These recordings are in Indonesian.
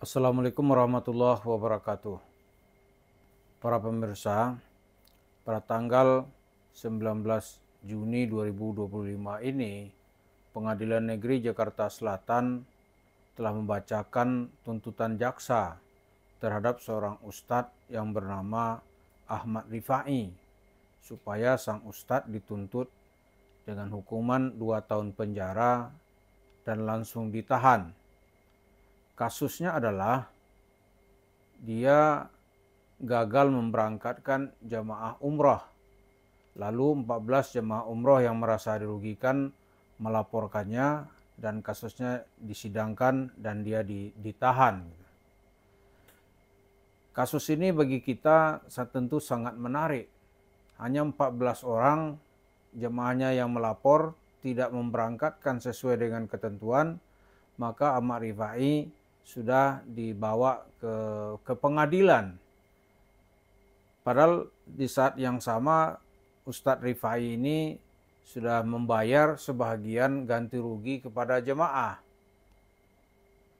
Assalamualaikum warahmatullahi wabarakatuh. Para pemirsa, pada tanggal 19 Juni 2025 ini, Pengadilan Negeri Jakarta Selatan telah membacakan tuntutan jaksa terhadap seorang ustadz yang bernama Ahmad Rifai, supaya sang ustadz dituntut dengan hukuman 2 tahun penjara dan langsung ditahan. Kasusnya adalah dia gagal memberangkatkan jamaah umroh. Lalu 14 jamaah umroh yang merasa dirugikan melaporkannya dan kasusnya disidangkan dan dia ditahan. Kasus ini bagi kita tentu sangat menarik. Hanya 14 orang jemaahnya yang melapor tidak memberangkatkan sesuai dengan ketentuan, maka Ahmad Rifai sudah dibawa ke pengadilan. Padahal di saat yang sama Ustadz Rifai ini sudah membayar sebahagian ganti rugi kepada jemaah.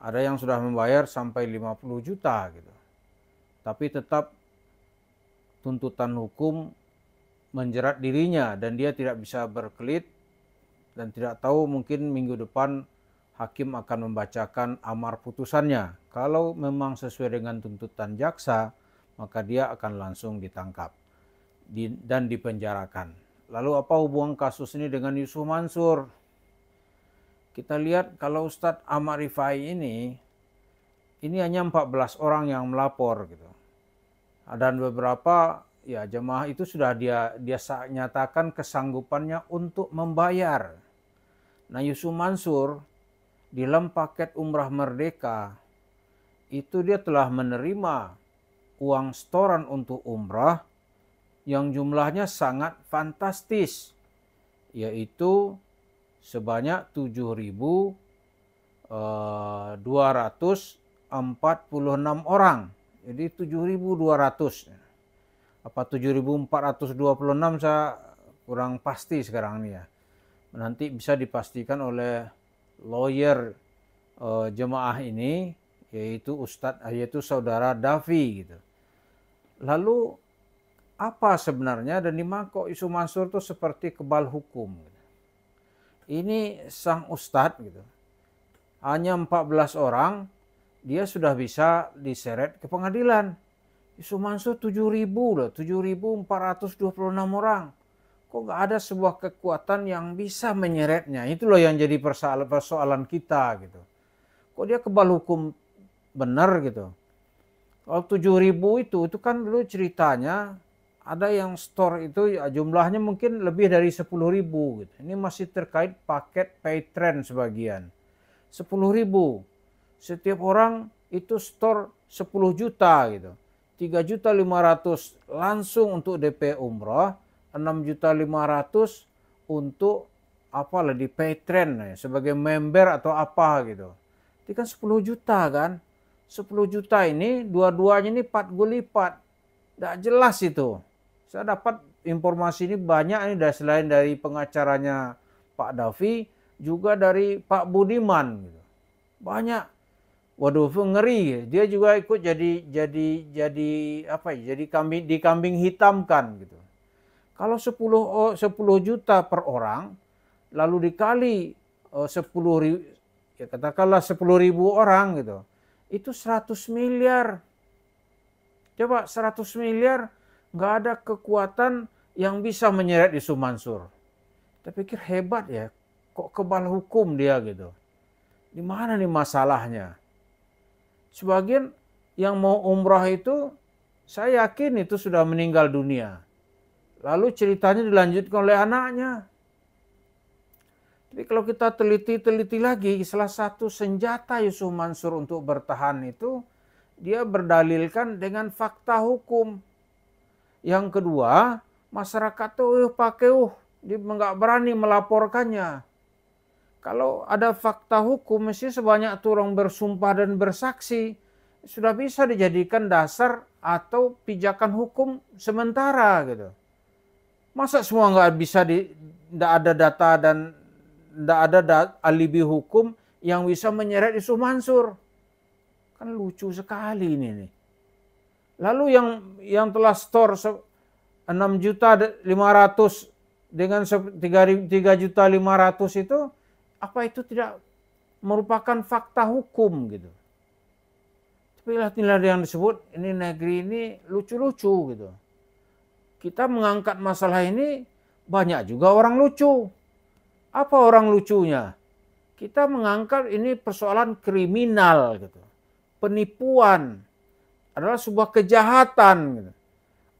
Ada yang sudah membayar sampai 50 juta gitu. Tapi tetap tuntutan hukum menjerat dirinya dan dia tidak bisa berkelit dan tidak tahu mungkin minggu depan hakim akan membacakan amar putusannya. Kalau memang sesuai dengan tuntutan jaksa, maka dia akan langsung ditangkap dan dipenjarakan. Lalu apa hubungan kasus ini dengan Yusuf Mansur? Kita lihat kalau Ustadz Ahmad Rifai ini hanya 14 orang yang melapor gitu. Dan beberapa jemaah itu sudah dia nyatakan kesanggupannya untuk membayar. Nah, Yusuf Mansur di dalam paket Umrah Merdeka itu dia telah menerima uang setoran untuk umrah yang jumlahnya sangat fantastis, yaitu sebanyak 7.246 orang. Jadi 7.200. Apa 7.426 saya kurang pasti sekarang ini ya. Nanti bisa dipastikan oleh lawyer jemaah ini, yaitu saudara Davi gitu. Lalu apa sebenarnya dan di mana kok Yusuf Mansur itu seperti kebal hukum gitu. Ini sang ustadz gitu. Hanya 14 orang dia sudah bisa diseret ke pengadilan. Yusuf Mansur 7.000 loh, 7.426 orang. Kok gak ada sebuah kekuatan yang bisa menyeretnya? Itu loh yang jadi persoalan kita gitu. Kok dia kebal hukum benar gitu. Kalau 7.000 itu kan dulu ceritanya ada yang store itu jumlahnya mungkin lebih dari 10.000 gitu. Ini masih terkait paket pay trend sebagian. 10.000. Setiap orang itu store 10 juta gitu. 3.500.000 langsung untuk DP umroh, 6.500.000 untuk di pay trend sebagai member atau apa gitu. Itu kan 10 juta kan. 10 juta ini dua-duanya ini 4 kali lipat. Tidak jelas itu. Saya dapat informasi ini banyak ini selain dari pengacaranya Pak Davi, juga dari Pak Budiman gitu. Banyak. Waduh, ngeri. Dia juga ikut jadi kambing hitamkan gitu. Kalau 10 juta per orang lalu dikali 10.000, katakanlah 10.000 orang gitu. Itu 100 miliar. Coba 100 miliar nggak ada kekuatan yang bisa menyeret Yusuf Mansur. Saya pikir hebat ya, kok kebal hukum dia gitu. Di mana nih masalahnya? Sebagian yang mau umrah itu saya yakin itu sudah meninggal dunia. Lalu ceritanya dilanjutkan oleh anaknya. Jadi kalau kita teliti lagi, salah satu senjata Yusuf Mansur untuk bertahan itu, dia berdalilkan dengan fakta hukum. Yang kedua, masyarakat tuh dia nggak berani melaporkannya. Kalau ada fakta hukum, mesti sebanyak orang bersumpah dan bersaksi, sudah bisa dijadikan dasar atau pijakan hukum sementara gitu. Masa semua nggak bisa tidak ada data dan tidak ada alibi hukum yang bisa menyeret Yusuf Mansur. Kan lucu sekali ini nih. Lalu yang telah store 6.500.000 dengan 3.500.000 itu, apa itu tidak merupakan fakta hukum gitu. Tapi inilah yang disebut ini negeri ini lucu-lucu gitu. Kita mengangkat masalah ini banyak juga orang lucu. Apa orang lucunya? Kita mengangkat ini persoalan kriminal gitu. Penipuan adalah sebuah kejahatan gitu.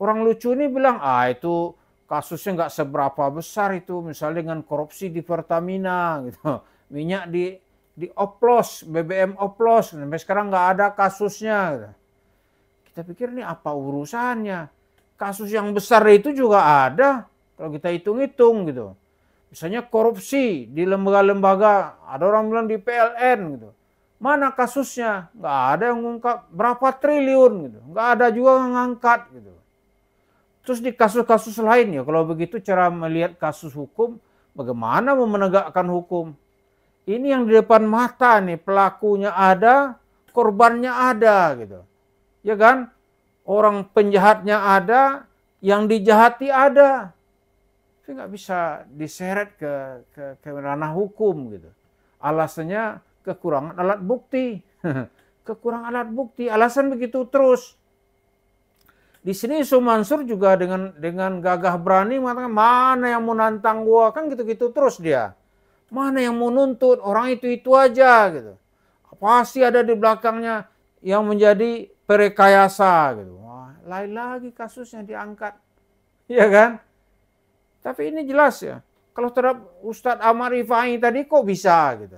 Orang lucu ini bilang, itu kasusnya nggak seberapa besar itu, misalnya dengan korupsi di Pertamina gitu. Minyak dioplos, BBM oplos, sampai sekarang nggak ada kasusnya gitu. Kita pikir ini apa urusannya? Kasus yang besar itu juga ada kalau kita hitung-hitung gitu. Misalnya korupsi di lembaga-lembaga, ada orang bilang di PLN gitu. Mana kasusnya? Nggak ada yang mengungkap berapa triliun gitu. Nggak ada juga yang ngangkat gitu. Terus di kasus-kasus lain ya, kalau begitu cara melihat kasus hukum, bagaimana mau menegakkan hukum? Ini yang di depan mata nih, pelakunya ada, korbannya ada gitu. Ya kan? Orang penjahatnya ada, yang dijahati ada. Tapi nggak bisa diseret ke ranah hukum gitu. Alasannya kekurangan alat bukti. Kekurangan alat bukti, alasan begitu terus. Di sini Yusuf Mansur juga dengan gagah berani mengatakan, mana yang mau nantang gua, kan gitu-gitu terus dia. Mana yang mau nuntut, orang itu aja gitu. Pasti ada di belakangnya yang menjadi perekayasa gitu. Wah, lain lagi kasusnya diangkat. Iya kan? Tapi ini jelas ya. Kalau terhadap Ustadz Ahmad Rifai tadi kok bisa gitu.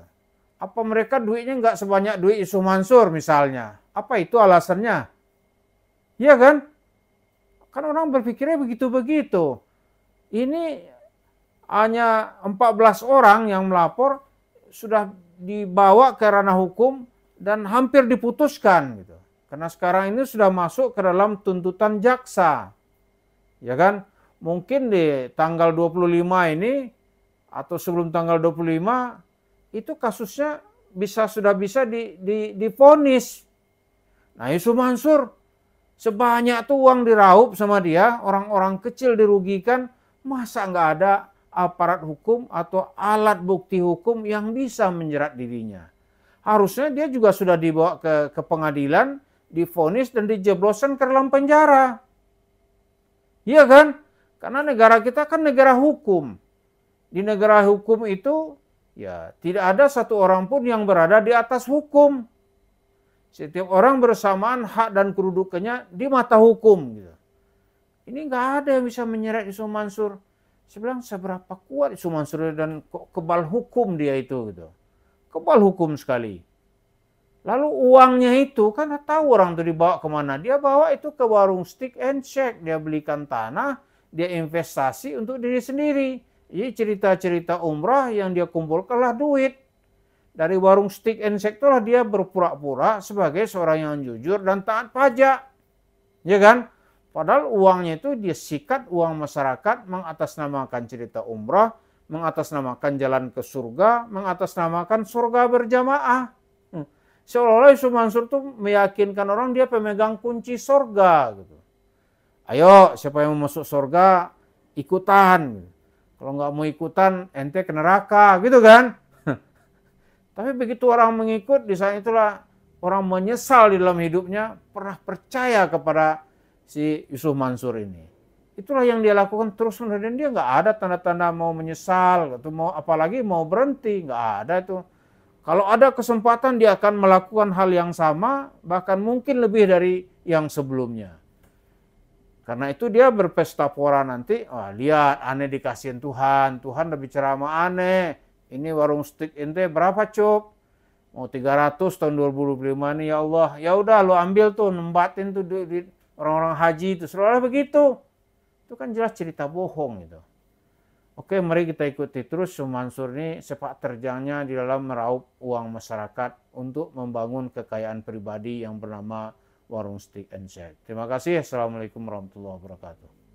Apa mereka duitnya nggak sebanyak duit Yusuf Mansur misalnya? Apa itu alasannya? Iya kan? Kan orang berpikirnya begitu-begitu. Ini hanya 14 orang yang melapor sudah dibawa ke ranah hukum dan hampir diputuskan gitu. Karena sekarang ini sudah masuk ke dalam tuntutan jaksa. Ya kan? Mungkin di tanggal 25 ini atau sebelum tanggal 25 itu kasusnya sudah bisa divonis. Nah, Yusuf Mansur sebanyak tuh uang diraup sama dia, orang-orang kecil dirugikan, masa nggak ada aparat hukum atau alat bukti hukum yang bisa menjerat dirinya. Harusnya dia juga sudah dibawa ke pengadilan, divonis dan dijebloskan ke dalam penjara. Iya kan? Karena negara kita kan negara hukum. Di negara hukum itu ya tidak ada satu orang pun yang berada di atas hukum. Setiap orang bersamaan hak dan kedudukannya di mata hukum gitu. Ini nggak ada yang bisa menyeret Yusuf Mansur. Saya bilang seberapa kuat Yusuf Mansur dan kebal hukum dia itu gitu. Kebal hukum sekali. Lalu uangnya itu kan tahu orang itu dibawa kemana. Dia bawa itu ke warung stick and shake. Dia belikan tanah, dia investasi untuk diri sendiri. Jadi cerita-cerita umrah yang dia kumpulkanlah duit. Dari warung stick and shake itulah dia berpura-pura sebagai seorang yang jujur dan taat pajak. Ya kan? Padahal uangnya itu dia sikat uang masyarakat, mengatasnamakan cerita umrah, mengatasnamakan jalan ke surga, mengatasnamakan surga berjamaah. Seolah-olah Yusuf Mansur tuh meyakinkan orang dia pemegang kunci surga gitu. Ayo, siapa yang mau masuk surga, ikutan. Kalau nggak mau ikutan, ente ke neraka, gitu kan? Tapi begitu orang mengikut, di saat itulah orang menyesal di dalam hidupnya, pernah percaya kepada si Yusuf Mansur ini. Itulah yang dia lakukan terus-menerus, dan dia nggak ada tanda-tanda mau menyesal, atau mau apalagi mau berhenti, nggak ada itu. Kalau ada kesempatan dia akan melakukan hal yang sama, bahkan mungkin lebih dari yang sebelumnya. Karena itu dia berpesta pora nanti, lihat aneh dikasihin Tuhan, Tuhan udah bicara sama aneh. Ini warung stick ente berapa cuk? Mau 300 tahun 2025 nih ya Allah. Ya udah lo ambil tuh, nembatin tuh di orang-orang haji itu. Selalu begitu. Itu kan jelas cerita bohong gitu. Oke, mari kita ikuti terus Mansur ini sepak terjangnya di dalam meraup uang masyarakat untuk membangun kekayaan pribadi yang bernama warung stick and shake. Terima kasih. Assalamualaikum warahmatullahi wabarakatuh.